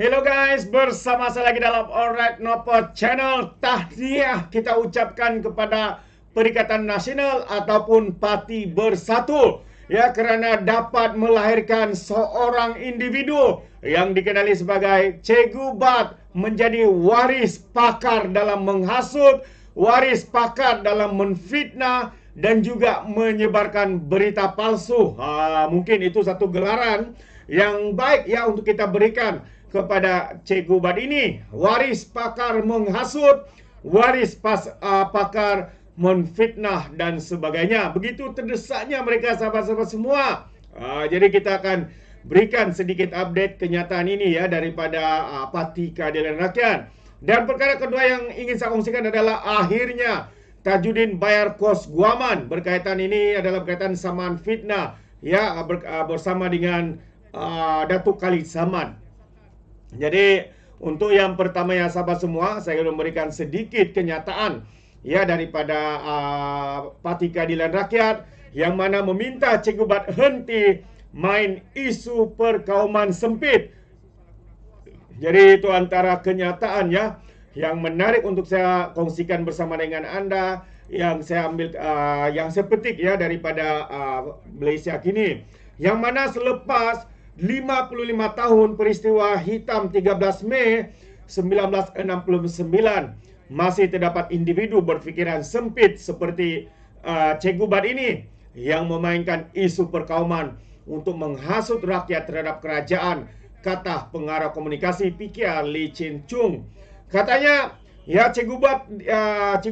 Hello guys, bersama saya lagi dalam Alright Nopo Channel. Tahniah kita ucapkan kepada Perikatan Nasional ataupun Parti Bersatu, ya, kerana dapat melahirkan seorang individu yang dikenali sebagai Cikgu Bat menjadi waris pakar dalam menghasut, waris pakar dalam menfitnah dan juga menyebarkan berita palsu. Mungkin itu satu gelaran yang baik ya untuk kita berikan kepada Cikgu Bat ini. Waris pakar menghasut, waris pakar menfitnah dan sebagainya. Begitu terdesaknya mereka, sahabat-sahabat semua. Jadi kita akan berikan sedikit update kenyataan ini ya daripada Parti Keadilan Rakyat. Dan perkara kedua yang ingin saya kongsikan adalah akhirnya Tajudin bayar kos guaman. Berkaitan ini adalah berkaitan samaan fitnah ya, bersama dengan Datuk Khalid Samad. Jadi untuk yang pertama ya sahabat semua, saya akan memberikan sedikit kenyataan ya daripada Parti Keadilan Rakyat yang mana meminta Cikgu Bat henti main isu perkauman sempit. Jadi itu antara kenyataan ya yang menarik untuk saya kongsikan bersama dengan anda, yang saya ambil yang saya petik ya daripada Malaysia kini, yang mana selepas 55 tahun peristiwa hitam 13 Mei 1969 masih terdapat individu berfikiran sempit seperti Cikgu Bat ini yang memainkan isu perkauman untuk menghasut rakyat terhadap kerajaan, kata pengarah komunikasi PKR Lee Chin Chung. Katanya ya Cikgu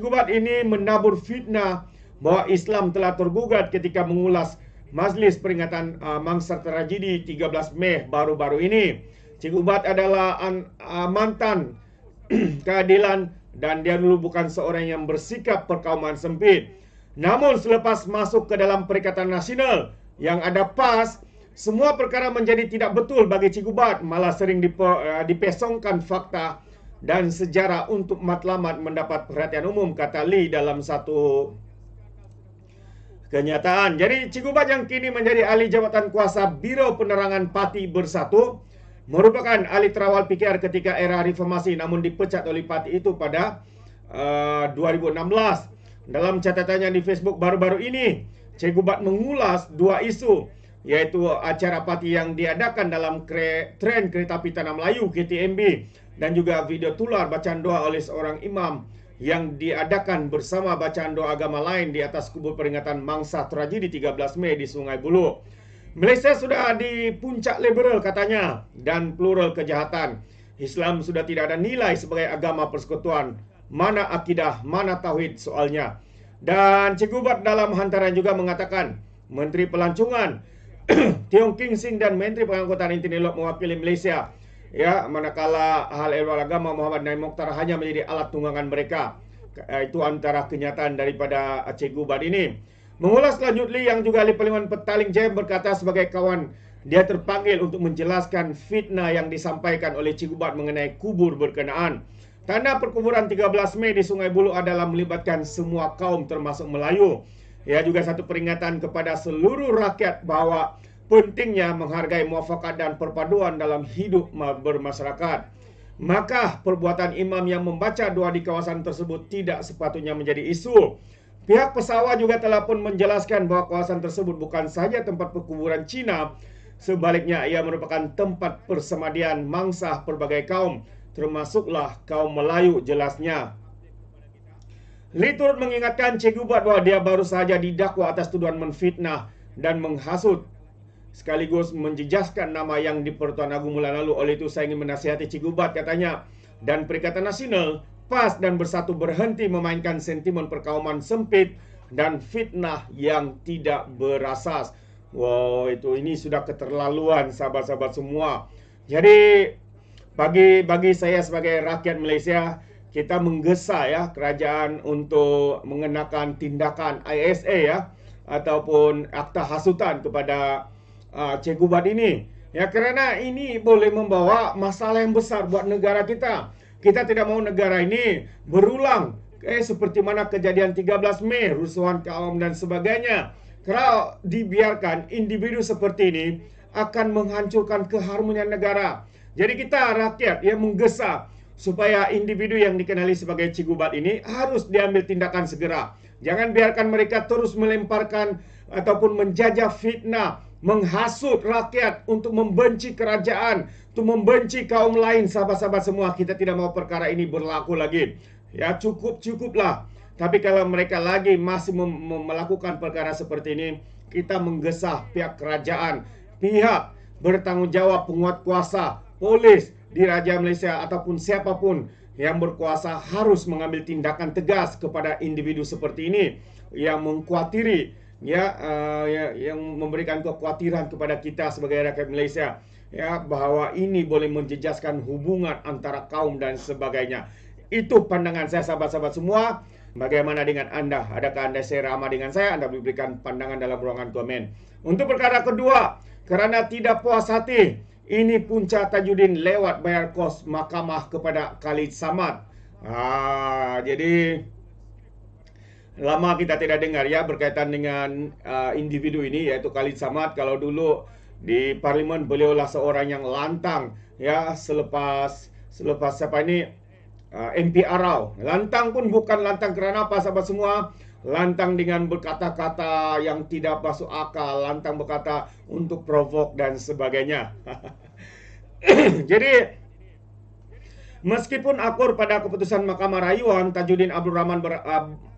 Bat ini menabur fitnah bahwa Islam telah tergugat ketika mengulas Majlis Peringatan Mangsa Tragedi 13 Mei baru-baru ini. Cikgu Bat adalah mantan keadilan dan dia dulu bukan seorang yang bersikap perkauman sempit. Namun selepas masuk ke dalam Perikatan Nasional yang ada PAS, semua perkara menjadi tidak betul bagi Cikgu Bat, malah sering dipesongkan fakta dan sejarah untuk matlamat mendapat perhatian umum, kata Lee dalam satu kenyataan. Jadi Cikgu Bat yang kini menjadi ahli jabatan kuasa Biro Penerangan Parti Bersatu merupakan ahli terawal PKR ketika era reformasi, namun dipecat oleh parti itu pada 2016. Dalam catatannya di Facebook baru-baru ini, Cikgu Bat mengulas dua isu, yaitu acara parti yang diadakan dalam tren kereta api Tanah Melayu KTMB dan juga video tular bacaan doa oleh seorang imam yang diadakan bersama bacaan doa agama lain di atas kubur peringatan mangsa tragedi 13 Mei di Sungai Buloh. Malaysia sudah di puncak liberal katanya dan plural kejahatan. Islam sudah tidak ada nilai sebagai agama persekutuan. Mana akidah, mana tauhid soalnya. Dan Cikgu Bat dalam hantaran juga mengatakan Menteri Pelancongan Tiong King Sing dan Menteri Pengangkutan Intelek mewakili Malaysia, ya, manakala hal ehwal agama Muhammad Naim Mokhtar hanya menjadi alat tunggangan mereka. Itu antara kenyataan daripada Cikgu Bat ini. Mengulas lanjut Lee yang juga ahli Parlimen Petaling Jaya berkata sebagai kawan dia terpanggil untuk menjelaskan fitnah yang disampaikan oleh Cikgu Bat mengenai kubur berkenaan. Tanda perkuburan 13 Mei di Sungai Buloh adalah melibatkan semua kaum termasuk Melayu. Ya, juga satu peringatan kepada seluruh rakyat bahawa pentingnya menghargai muafakat dan perpaduan dalam hidup bermasyarakat. Maka perbuatan imam yang membaca doa di kawasan tersebut tidak sepatutnya menjadi isu. Pihak pesawat juga telah pun menjelaskan bahawa kawasan tersebut bukan sahaja tempat perkuburan Cina, sebaliknya ia merupakan tempat persemadian mangsa pelbagai kaum, termasuklah kaum Melayu, jelasnya. Lee turut mengingatkan Cikgu Bat bahawa dia baru sahaja didakwa atas tuduhan menfitnah dan menghasut sekaligus menjejaskan nama yang di Pertuan Agung bulan lalu. Oleh itu saya ingin menasihati Cikgu Bat, katanya, dan Perikatan Nasional, PAS dan Bersatu berhenti memainkan sentimen perkauman sempit dan fitnah yang tidak berasas. Wow, ini sudah keterlaluan sahabat-sahabat semua. Jadi bagi saya sebagai rakyat Malaysia, kita menggesa ya kerajaan untuk mengenakan tindakan ISA ya ataupun akta hasutan kepada Cikgu Bat ini. Ya, kerana ini boleh membawa masalah yang besar buat negara kita. Kita tidak mahu negara ini berulang seperti mana kejadian 13 Mei, rusuhan kaum dan sebagainya. Kalau dibiarkan, individu seperti ini akan menghancurkan keharmonian negara. Jadi kita rakyat yang menggesa supaya individu yang dikenali sebagai Cigubat ini harus diambil tindakan segera. Jangan biarkan mereka terus melemparkan ataupun menjajah fitnah, menghasut rakyat untuk membenci kerajaan, untuk membenci kaum lain. Sahabat-sahabat semua, kita tidak mau perkara ini berlaku lagi. Ya, cukuplah. Tapi kalau mereka lagi masih melakukan perkara seperti ini, kita menggesa pihak kerajaan, pihak bertanggung jawab, penguat kuasa, polis di Raja Malaysia ataupun siapapun yang berkuasa harus mengambil tindakan tegas kepada individu seperti ini yang mengkhuatiri, yang memberikan kekhawatiran kepada kita sebagai rakyat Malaysia, ya, bahwa ini boleh menjejaskan hubungan antara kaum dan sebagainya. Itu pandangan saya, sahabat-sahabat semua. Bagaimana dengan Anda? Adakah Anda serama dengan saya? Anda berikan pandangan dalam ruangan komen. Untuk perkara kedua, kerana tidak puas hati, ini Punca Tajudin lewat bayar kos mahkamah kepada Khalid Samad. Jadi lama kita tidak dengar ya berkaitan dengan individu ini, yaitu Khalid Samad. Kalau dulu di parlimen beliaulah seorang yang lantang, ya, selepas siapa ini, MP Arau. Lantang pun bukan lantang kerana apa, sahabat semua? Lantang dengan berkata-kata yang tidak masuk akal, lantang berkata untuk provok dan sebagainya. Jadi meskipun akur pada keputusan Mahkamah Rayuan, Tajudin Abdul Rahman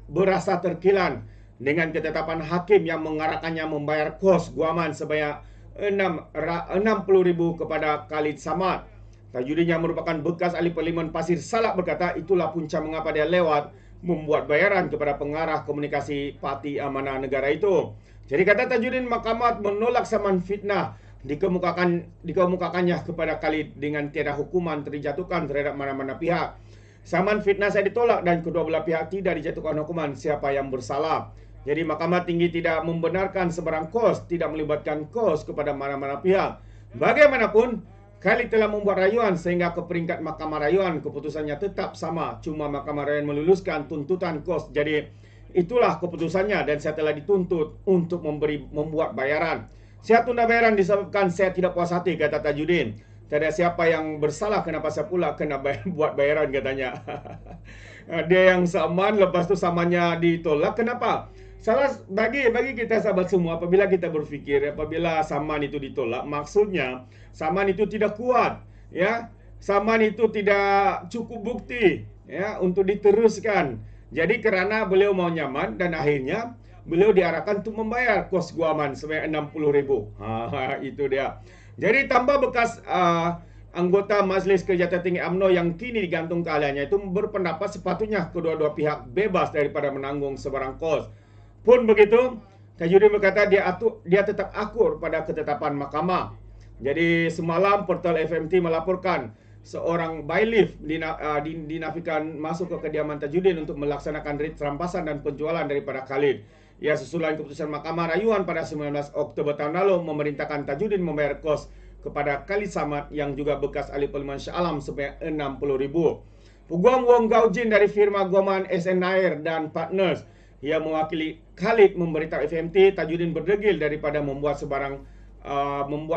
berasa terkilan dengan ketetapan hakim yang mengarahkannya membayar kos guaman sebanyak 60,000 kepada Khalid Samad. Tajudin yang merupakan bekas ahli parlimen Pasir Salak berkata itulah punca mengapa dia lewat membuat bayaran kepada pengarah komunikasi Parti Amanah Negara itu. Jadi kata Tajudin, mahkamah menolak saman fitnah dikemukakannya kepada Khalid dengan tiada hukuman dijatuhkan terhadap mana-mana pihak. Saman fitnah saya ditolak dan kedua belah pihak tidak dijatuhkan hukuman siapa yang bersalah. Jadi Mahkamah Tinggi tidak membenarkan sebarang kos, tidak melibatkan kos kepada mana-mana pihak. Bagaimanapun, Khalid telah membuat rayuan sehingga ke peringkat Mahkamah Rayuan keputusannya tetap sama. Cuma Mahkamah Rayuan meluluskan tuntutan kos. Jadi itulah keputusannya dan saya telah dituntut untuk membuat bayaran. Saya tunda bayaran disebabkan saya tidak puas hati, kata Tajudin. Tidak ada siapa yang bersalah, kenapa saya pula kena buat bayaran, katanya. Dia yang saman, lepas tu samannya ditolak. Kenapa? Salah bagi kita sahabat semua, apabila kita berfikir apabila saman itu ditolak, maksudnya saman itu tidak kuat, ya. Saman itu tidak cukup bukti, ya, untuk diteruskan. Jadi kerana beliau mau nyaman dan akhirnya beliau diarahkan untuk membayar kos guaman sebanyak 60,000. Itu dia. Jadi tambah bekas anggota Majlis Kerjasama Tinggi UMNO yang kini digantung keahliannya itu berpendapat sepatutnya kedua-dua pihak bebas daripada menanggung sebarang kos. Pun begitu, Tajudin berkata dia tetap akur pada ketetapan mahkamah. Jadi semalam portal FMT melaporkan seorang bailiff dinafikan masuk ke kediaman Tajudin untuk melaksanakan rit rampasan dan penjualan daripada Khalid. Ya, susulan keputusan Mahkamah Rayuan pada 19 Oktober tahun lalu memerintahkan Tajudin membayar kos kepada Khalid Samad yang juga bekas ahli parlimen Shah Alam sebanyak 60,000. Peguam Wong Gaujin dari firma guaman SN Nair dan Partners yang mewakili Khalid memberitahu FMT Tajudin berdegil daripada membuat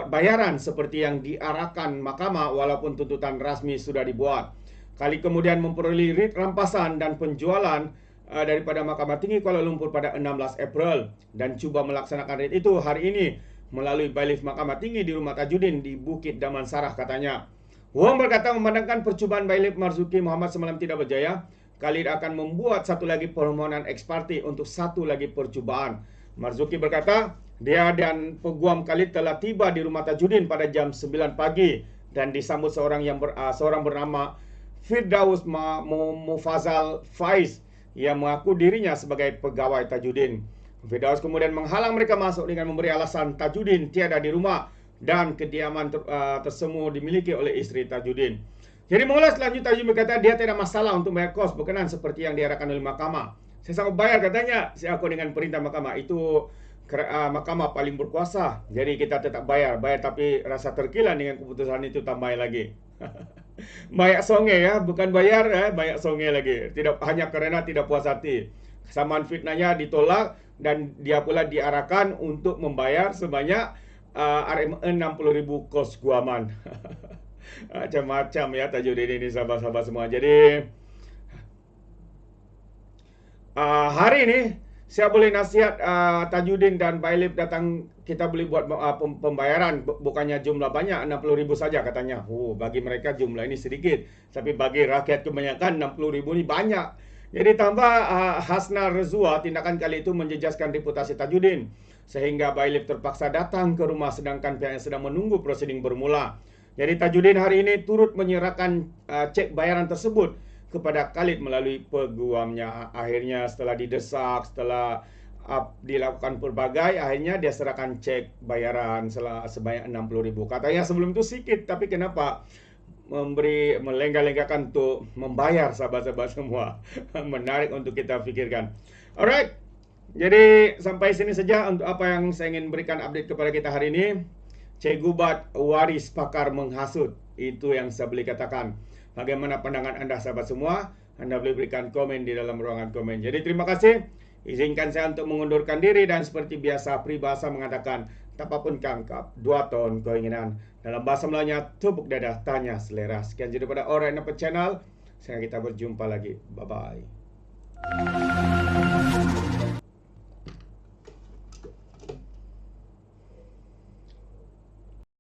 bayaran seperti yang diarahkan mahkamah walaupun tuntutan rasmi sudah dibuat. Khalid kemudian memperoleh rit rampasan dan penjualan daripada Mahkamah Tinggi Kuala Lumpur pada 16 April dan cuba melaksanakan rit itu hari ini melalui bailiff Mahkamah Tinggi di rumah Tajudin di Bukit Damansarah, katanya. Wong berkata memandangkan percubaan bailiff Marzuki Muhammad semalam tidak berjaya, Khalid akan membuat satu lagi permohonan ex parte untuk satu lagi percubaan. Marzuki berkata dia dan peguam Khalid telah tiba di rumah Tajudin pada jam 9 pagi dan disambut seorang bernama Firdaus Mufazal Faiz yang mengaku dirinya sebagai pegawai Tajudin. Firdaus kemudian menghalang mereka masuk dengan memberi alasan Tajudin tiada di rumah dan kediaman tersebut dimiliki oleh isteri Tajudin. Jadi mengulas lanjut, Tajudin berkata dia tidak masalah untuk bayar kos berkenan seperti yang diarahkan oleh mahkamah. Saya sanggup bayar, katanya, saya aku dengan perintah mahkamah. Itu mahkamah paling berkuasa. Jadi kita tetap bayar tapi rasa terkilan dengan keputusan itu tambah lagi. Banyak songe ya, bukan bayar banyak songe lagi. Tidak hanya kerana tidak puas hati. Saman fitnahnya ditolak dan dia pula diarahkan untuk membayar sebanyak RM 60,000 kos guaman. Macam-macam ya Tajudin ini sahabat-sahabat semua. Jadi hari ini saya boleh nasihat Tajudin dan Bailib datang, kita boleh buat pembayaran, bukannya jumlah banyak 60.000 saja katanya. Bagi mereka jumlah ini sedikit, tapi bagi rakyat kebanyakan 60.000 ini banyak. Jadi tambah Hasna Rezua, tindakan kali itu menjejaskan reputasi Tajudin sehingga Bailib terpaksa datang ke rumah sedangkan pihaknya sedang menunggu prosedur bermula. Jadi Tajudin hari ini turut menyerahkan cek bayaran tersebut kepada Khalid melalui peguamnya. Akhirnya setelah didesak, setelah dilakukan pelbagai, akhirnya dia serahkan cek bayaran sebanyak 60.000. Katanya sebelum itu sedikit, tapi kenapa melengah-lengahkan untuk membayar sahabat-sahabat semua. Menarik untuk kita pikirkan. Alright, jadi sampai sini saja untuk apa yang saya ingin berikan update kepada kita hari ini. Cikgu Bat waris pakar menghasut, itu yang saya boleh katakan. Bagaimana pandangan anda sahabat semua? Anda boleh berikan komen di dalam ruangan komen. Jadi terima kasih. Izinkan saya untuk mengundurkan diri dan seperti biasa peribahasa mengatakan tapapun kangkap, 2 ton keinginan. Dalam bahasa Melayunya, tepuk dada, tanya selera. Sekian jadi pada Alright Nampak Channel. Sekarang kita berjumpa lagi. Bye-bye.